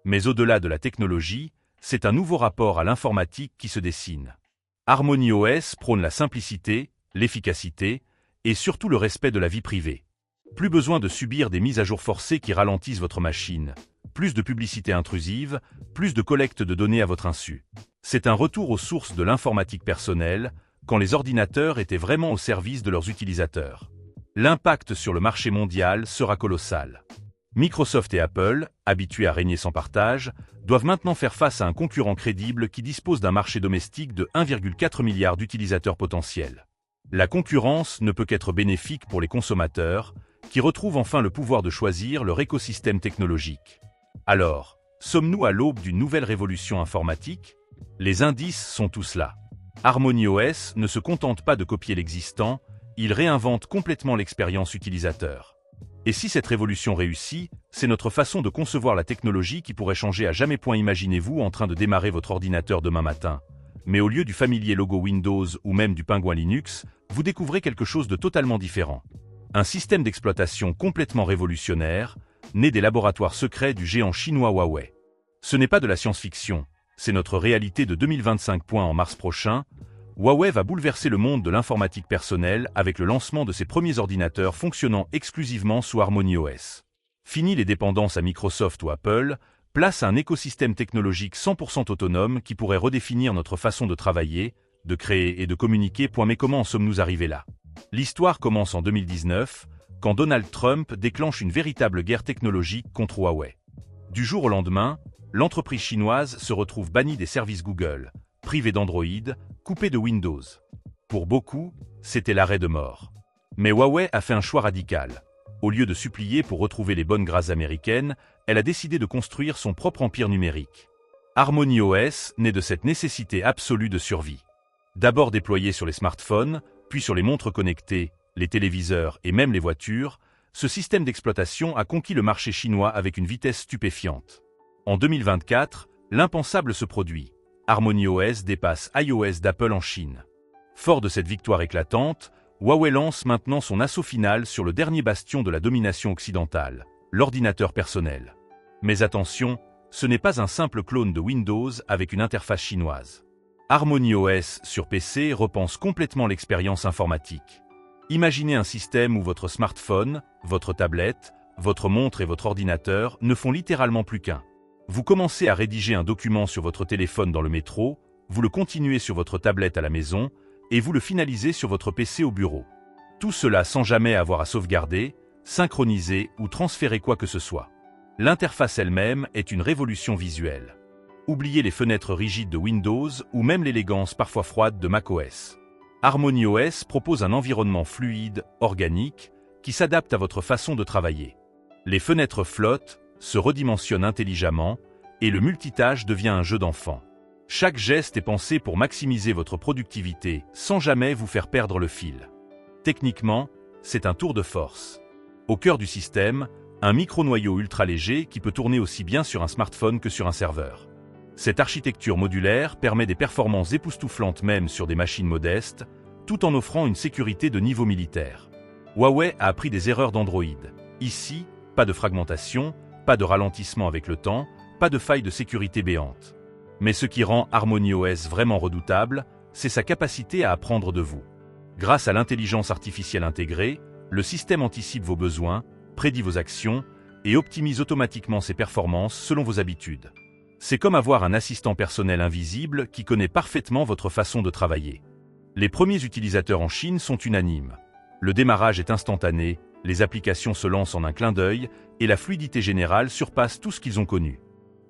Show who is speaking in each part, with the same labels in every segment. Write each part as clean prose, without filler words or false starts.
Speaker 1: Mais au-delà de la technologie, c'est un nouveau rapport à l'informatique qui se dessine. HarmonyOS prône la simplicité, l'efficacité et surtout le respect de la vie privée. Plus besoin de subir des mises à jour forcées qui ralentissent votre machine, plus de publicité intrusive, plus de collecte de données à votre insu. C'est un retour aux sources de l'informatique personnelle, quand les ordinateurs étaient vraiment au service de leurs utilisateurs. L'impact sur le marché mondial sera colossal. Microsoft et Apple, habitués à régner sans partage, doivent maintenant faire face à un concurrent crédible qui dispose d'un marché domestique de 1,4 milliard d'utilisateurs potentiels. La concurrence ne peut qu'être bénéfique pour les consommateurs, qui retrouvent enfin le pouvoir de choisir leur écosystème technologique. Alors, sommes-nous à l'aube d'une nouvelle révolution informatique? Les indices sont tous là. HarmonyOS ne se contente pas de copier l'existant, il réinvente complètement l'expérience utilisateur. Et si cette révolution réussit, c'est notre façon de concevoir la technologie qui pourrait changer à jamais. Imaginez-vous en train de démarrer votre ordinateur demain matin. Mais au lieu du familier logo Windows ou même du pingouin Linux, vous découvrez quelque chose de totalement différent. Un système d'exploitation complètement révolutionnaire, né des laboratoires secrets du géant chinois Huawei. Ce n'est pas de la science-fiction, c'est notre réalité de 2025. En mars prochain, Huawei va bouleverser le monde de l'informatique personnelle avec le lancement de ses premiers ordinateurs fonctionnant exclusivement sous HarmonyOS. Fini les dépendances à Microsoft ou Apple, place à un écosystème technologique 100% autonome qui pourrait redéfinir notre façon de travailler, de créer et de communiquer. Mais comment en sommes-nous arrivés là? L'histoire commence en 2019, quand Donald Trump déclenche une véritable guerre technologique contre Huawei. Du jour au lendemain, l'entreprise chinoise se retrouve bannie des services Google, privée d'Android, coupée de Windows. Pour beaucoup, c'était l'arrêt de mort. Mais Huawei a fait un choix radical. Au lieu de supplier pour retrouver les bonnes grâces américaines, elle a décidé de construire son propre empire numérique. HarmonyOS naît de cette nécessité absolue de survie. D'abord déployé sur les smartphones, puis sur les montres connectées, les téléviseurs et même les voitures, ce système d'exploitation a conquis le marché chinois avec une vitesse stupéfiante. En 2024, l'impensable se produit. HarmonyOS dépasse iOS d'Apple en Chine. Fort de cette victoire éclatante, Huawei lance maintenant son assaut final sur le dernier bastion de la domination occidentale, l'ordinateur personnel. Mais attention, ce n'est pas un simple clone de Windows avec une interface chinoise. HarmonyOS sur PC repense complètement l'expérience informatique. Imaginez un système où votre smartphone, votre tablette, votre montre et votre ordinateur ne font littéralement plus qu'un. Vous commencez à rédiger un document sur votre téléphone dans le métro, vous le continuez sur votre tablette à la maison, et vous le finalisez sur votre PC au bureau. Tout cela sans jamais avoir à sauvegarder, synchroniser ou transférer quoi que ce soit. L'interface elle-même est une révolution visuelle. Oubliez les fenêtres rigides de Windows ou même l'élégance parfois froide de macOS. HarmonyOS propose un environnement fluide, organique, qui s'adapte à votre façon de travailler. Les fenêtres flottent, se redimensionnent intelligemment, et le multitâche devient un jeu d'enfant. Chaque geste est pensé pour maximiser votre productivité, sans jamais vous faire perdre le fil. Techniquement, c'est un tour de force. Au cœur du système, un micro-noyau ultra léger qui peut tourner aussi bien sur un smartphone que sur un serveur. Cette architecture modulaire permet des performances époustouflantes même sur des machines modestes, tout en offrant une sécurité de niveau militaire. Huawei a appris des erreurs d'Android. Ici, pas de fragmentation, pas de ralentissement avec le temps, pas de faille de sécurité béante. Mais ce qui rend HarmonyOS vraiment redoutable, c'est sa capacité à apprendre de vous. Grâce à l'intelligence artificielle intégrée, le système anticipe vos besoins, prédit vos actions et optimise automatiquement ses performances selon vos habitudes. C'est comme avoir un assistant personnel invisible qui connaît parfaitement votre façon de travailler. Les premiers utilisateurs en Chine sont unanimes. Le démarrage est instantané, les applications se lancent en un clin d'œil et la fluidité générale surpasse tout ce qu'ils ont connu.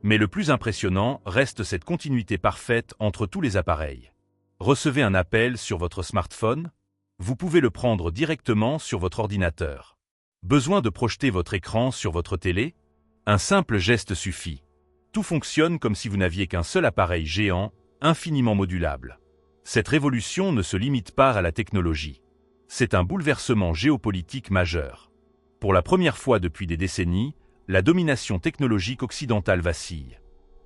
Speaker 1: Mais le plus impressionnant reste cette continuité parfaite entre tous les appareils. Recevez un appel sur votre smartphone? Vous pouvez le prendre directement sur votre ordinateur. Besoin de projeter votre écran sur votre télé? Un simple geste suffit. Tout fonctionne comme si vous n'aviez qu'un seul appareil géant, infiniment modulable. Cette révolution ne se limite pas à la technologie. C'est un bouleversement géopolitique majeur. Pour la première fois depuis des décennies, la domination technologique occidentale vacille.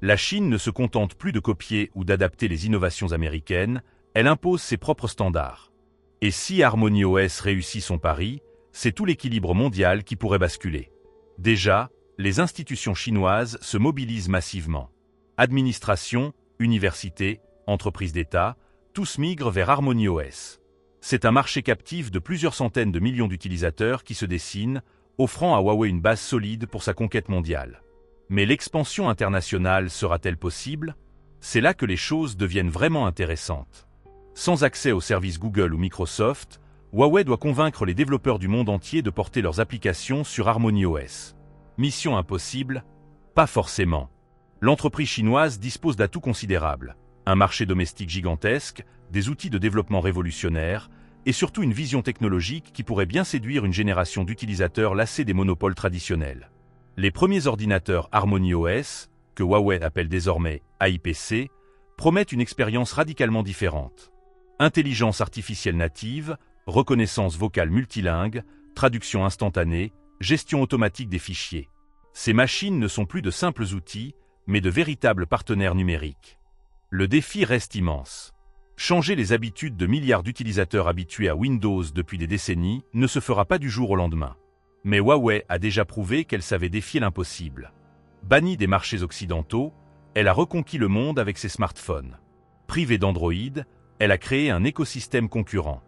Speaker 1: La Chine ne se contente plus de copier ou d'adapter les innovations américaines, elle impose ses propres standards. Et si HarmonyOS réussit son pari, c'est tout l'équilibre mondial qui pourrait basculer. Déjà, les institutions chinoises se mobilisent massivement. Administration, universités, entreprises d'État, tous migrent vers HarmonyOS. C'est un marché captif de plusieurs centaines de millions d'utilisateurs qui se dessine, offrant à Huawei une base solide pour sa conquête mondiale. Mais l'expansion internationale sera-t-elle possible? C'est là que les choses deviennent vraiment intéressantes. Sans accès aux services Google ou Microsoft, Huawei doit convaincre les développeurs du monde entier de porter leurs applications sur HarmonyOS. Mission impossible? Pas forcément. L'entreprise chinoise dispose d'atouts considérables. Un marché domestique gigantesque, des outils de développement révolutionnaires, et surtout une vision technologique qui pourrait bien séduire une génération d'utilisateurs lassés des monopoles traditionnels. Les premiers ordinateurs HarmonyOS, que Huawei appelle désormais AIPC, promettent une expérience radicalement différente. Intelligence artificielle native, reconnaissance vocale multilingue, traduction instantanée, gestion automatique des fichiers. Ces machines ne sont plus de simples outils, mais de véritables partenaires numériques. Le défi reste immense. Changer les habitudes de milliards d'utilisateurs habitués à Windows depuis des décennies ne se fera pas du jour au lendemain. Mais Huawei a déjà prouvé qu'elle savait défier l'impossible. Bannie des marchés occidentaux, elle a reconquis le monde avec ses smartphones. Privée d'Android, elle a créé un écosystème concurrent.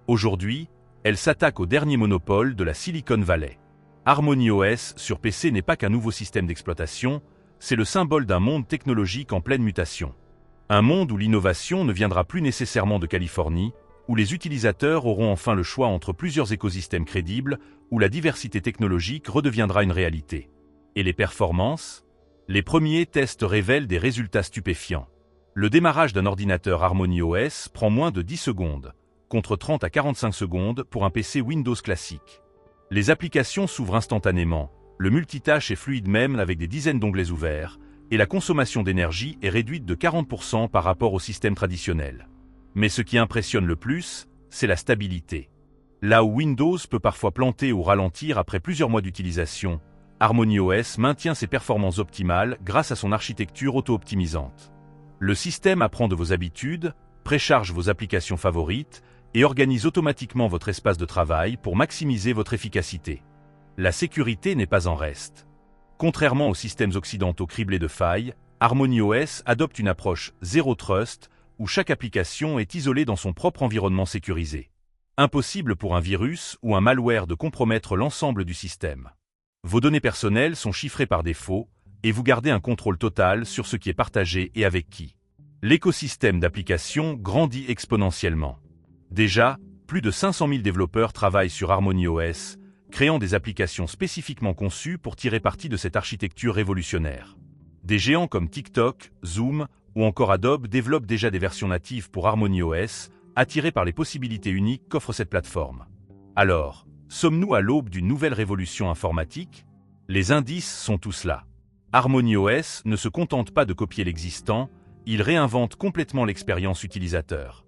Speaker 1: Aujourd'hui, elle s'attaque au dernier monopole de la Silicon Valley. HarmonyOS sur PC n'est pas qu'un nouveau système d'exploitation, c'est le symbole d'un monde technologique en pleine mutation. Un monde où l'innovation ne viendra plus nécessairement de Californie, où les utilisateurs auront enfin le choix entre plusieurs écosystèmes crédibles, où la diversité technologique redeviendra une réalité. Et les performances? Les premiers tests révèlent des résultats stupéfiants. Le démarrage d'un ordinateur HarmonyOS prend moins de 10 secondes, contre 30 à 45 secondes pour un PC Windows classique. Les applications s'ouvrent instantanément, le multitâche est fluide même avec des dizaines d'onglets ouverts, et la consommation d'énergie est réduite de 40% par rapport au système traditionnel. Mais ce qui impressionne le plus, c'est la stabilité. Là où Windows peut parfois planter ou ralentir après plusieurs mois d'utilisation, HarmonyOS maintient ses performances optimales grâce à son architecture auto-optimisante. Le système apprend de vos habitudes, précharge vos applications favorites et organise automatiquement votre espace de travail pour maximiser votre efficacité. La sécurité n'est pas en reste. Contrairement aux systèmes occidentaux criblés de failles, HarmonyOS adopte une approche Zero Trust où chaque application est isolée dans son propre environnement sécurisé. Impossible pour un virus ou un malware de compromettre l'ensemble du système. Vos données personnelles sont chiffrées par défaut et vous gardez un contrôle total sur ce qui est partagé et avec qui. L'écosystème d'applications grandit exponentiellement. Déjà, plus de 500 000 développeurs travaillent sur HarmonyOS, créant des applications spécifiquement conçues pour tirer parti de cette architecture révolutionnaire. Des géants comme TikTok, Zoom ou encore Adobe développent déjà des versions natives pour HarmonyOS, attirés par les possibilités uniques qu'offre cette plateforme. Alors, sommes-nous à l'aube d'une nouvelle révolution informatique? Les indices sont tous là. HarmonyOS ne se contente pas de copier l'existant, il réinvente complètement l'expérience utilisateur.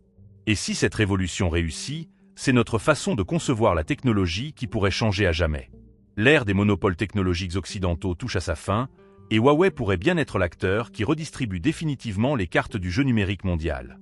Speaker 1: Et si cette révolution réussit, c'est notre façon de concevoir la technologie qui pourrait changer à jamais. L'ère des monopoles technologiques occidentaux touche à sa fin, et Huawei pourrait bien être l'acteur qui redistribue définitivement les cartes du jeu numérique mondial.